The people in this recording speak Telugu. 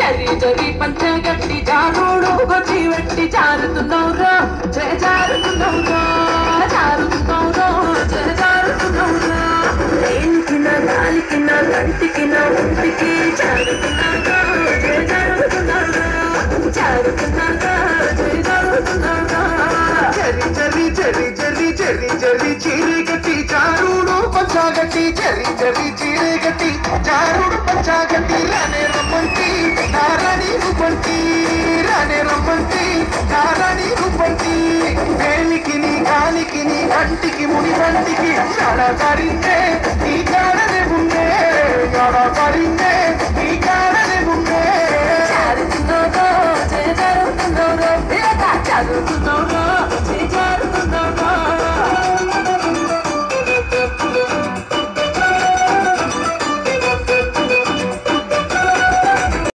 చరి చరి పంచగట్టి జారుడు గొచ్చి వెట్టి జారుతున్నవురా జారుతున్నవురా జారుతున్నవురా జారుతున్నవురా ఏలికిన గాలికిన కంటికిన ఒంటికి జారుతున్నవురా జారుతున్నవురా జారుతున్నవురా జారుతున్నవురా చరి చరి చరి చరి చరి చరి చీరగట్టి జారుడు పంచగట్టి చరి చరి చీరగట్టి జారుడు పంచగట్టి రానే రమ్మంటి నారాణి రూపంటి రానే రమ్మంటి నారాణి రూపంటి వేలికిని గాలికిని కంటికి ముడి కంటికి గడపరిందే నీ కాడనే ఉండే గడపరిందే నీ కాడనే ఉండే జారుతున్నదో జారుతున్నదో జారుతున్నదో